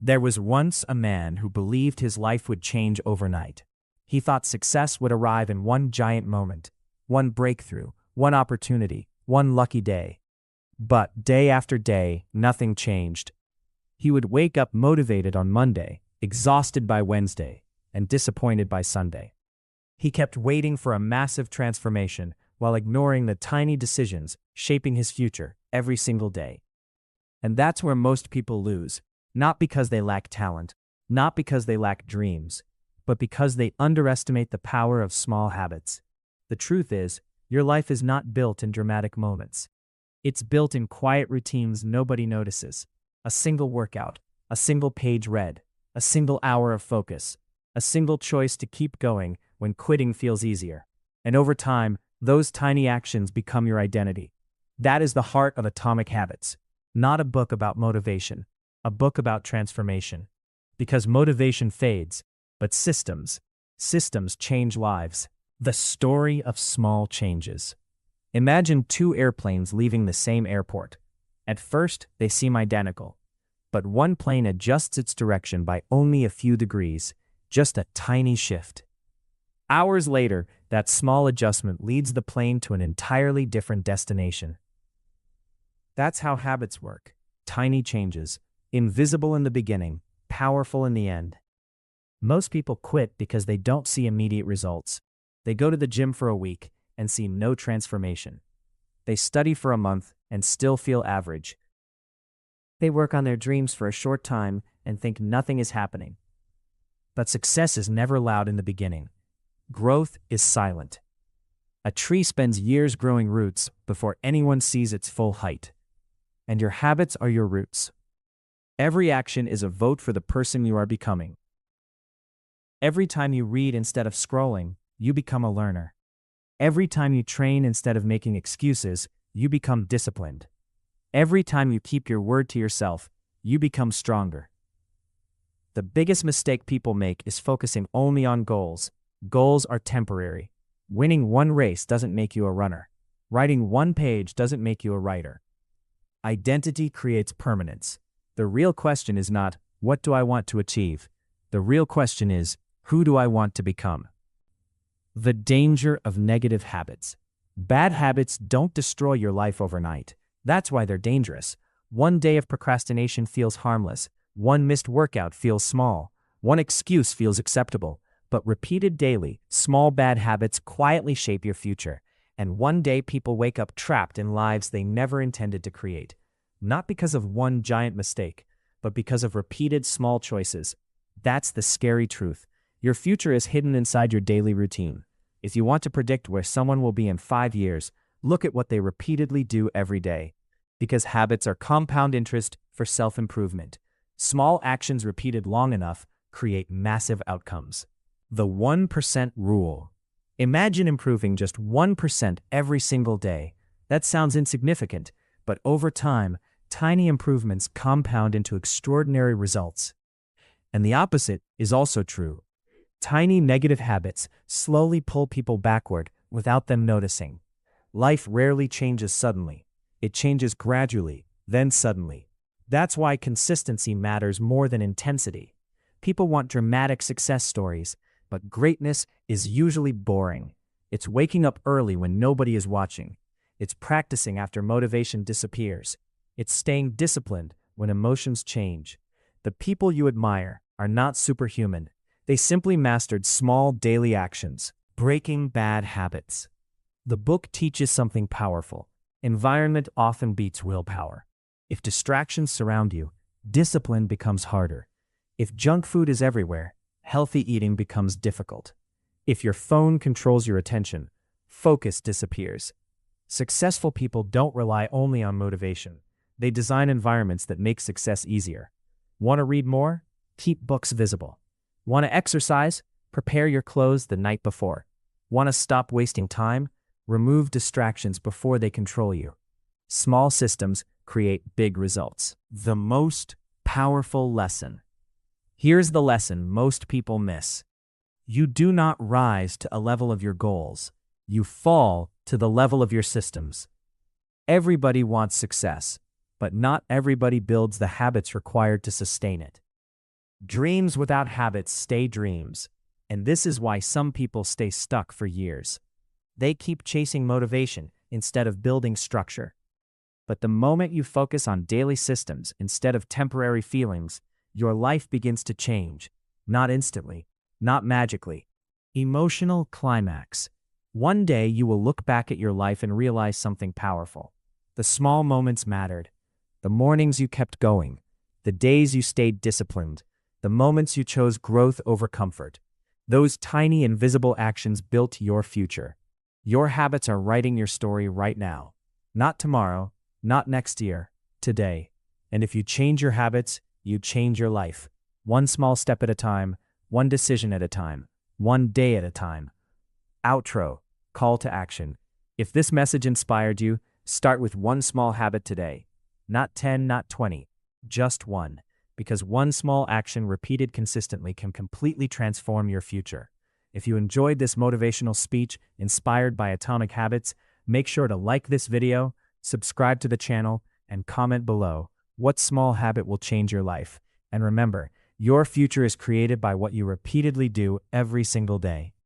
There was once a man who believed his life would change overnight. He thought success would arrive in one giant moment, one breakthrough, one opportunity, one lucky day. But day after day, nothing changed. He would wake up motivated on Monday, exhausted by Wednesday, and disappointed by Sunday. He kept waiting for a massive transformation while ignoring the tiny decisions shaping his future every single day. And that's where most people lose, not because they lack talent, not because they lack dreams, but because they underestimate the power of small habits. The truth is, your life is not built in dramatic moments. It's built in quiet routines nobody notices. A single workout, a single page read, a single hour of focus, a single choice to keep going when quitting feels easier. And over time, those tiny actions become your identity. That is the heart of Atomic Habits. Not a book about motivation, a book about transformation. Because motivation fades, but systems change lives. The story of small changes. Imagine two airplanes leaving the same airport. At first, they seem identical, but one plane adjusts its direction by only a few degrees, just a tiny shift. Hours later, that small adjustment leads the plane to an entirely different destination. That's how habits work. Tiny changes, invisible in the beginning, powerful in the end. Most people quit because they don't see immediate results. They go to the gym for a week and see no transformation. They study for a month and still feel average. They work on their dreams for a short time and think nothing is happening. But success is never loud in the beginning. Growth is silent. A tree spends years growing roots before anyone sees its full height. And your habits are your roots. Every action is a vote for the person you are becoming. Every time you read instead of scrolling, you become a learner. Every time you train instead of making excuses, you become disciplined. Every time you keep your word to yourself, you become stronger. The biggest mistake people make is focusing only on goals. Goals are temporary. Winning one race doesn't make you a runner. Writing one page doesn't make you a writer. Identity creates permanence. The real question is not, what do I want to achieve? The real question is, who do I want to become? The danger of negative habits. Bad habits don't destroy your life overnight. That's why they're dangerous. One day of procrastination feels harmless. One missed workout feels small. One excuse feels acceptable. But repeated daily, small bad habits quietly shape your future. And one day people wake up trapped in lives they never intended to create. Not because of one giant mistake, but because of repeated small choices. That's the scary truth. Your future is hidden inside your daily routine. If you want to predict where someone will be in 5 years, look at what they repeatedly do every day. Because habits are compound interest for self-improvement. Small actions repeated long enough create massive outcomes. The 1% rule. Imagine improving just 1% every single day. That sounds insignificant, but over time, tiny improvements compound into extraordinary results. And the opposite is also true. Tiny negative habits slowly pull people backward without them noticing. Life rarely changes suddenly. It changes gradually, then suddenly. That's why consistency matters more than intensity. People want dramatic success stories, but greatness is usually boring. It's waking up early when nobody is watching. It's practicing after motivation disappears. It's staying disciplined when emotions change. The people you admire are not superhuman. They simply mastered small daily actions. Breaking bad habits. The book teaches something powerful. Environment often beats willpower. If distractions surround you, discipline becomes harder. If junk food is everywhere, healthy eating becomes difficult. If your phone controls your attention, focus disappears. Successful people don't rely only on motivation. They design environments that make success easier. Want to read more? Keep books visible. Want to exercise? Prepare your clothes the night before. Want to stop wasting time? Remove distractions before they control you. Small systems create big results. The most powerful lesson. Here's the lesson most people miss. You do not rise to a level of your goals. You fall to the level of your systems. Everybody wants success, but not everybody builds the habits required to sustain it. Dreams without habits stay dreams. And this is why some people stay stuck for years. They keep chasing motivation instead of building structure. But the moment you focus on daily systems instead of temporary feelings, your life begins to change. Not instantly, not magically. Emotional climax. One day you will look back at your life and realize something powerful. The small moments mattered. The mornings you kept going. The days you stayed disciplined. The moments you chose growth over comfort. Those tiny invisible actions built your future. Your habits are writing your story right now. Not tomorrow, not next year, today. And if you change your habits, you change your life. One small step at a time, one decision at a time, one day at a time. Outro, call to action. If this message inspired you, start with one small habit today. Not 10, not 20, just one. Because one small action repeated consistently can completely transform your future. If you enjoyed this motivational speech inspired by Atomic Habits, make sure to like this video, subscribe to the channel, and comment below what small habit will change your life. And remember, your future is created by what you repeatedly do every single day.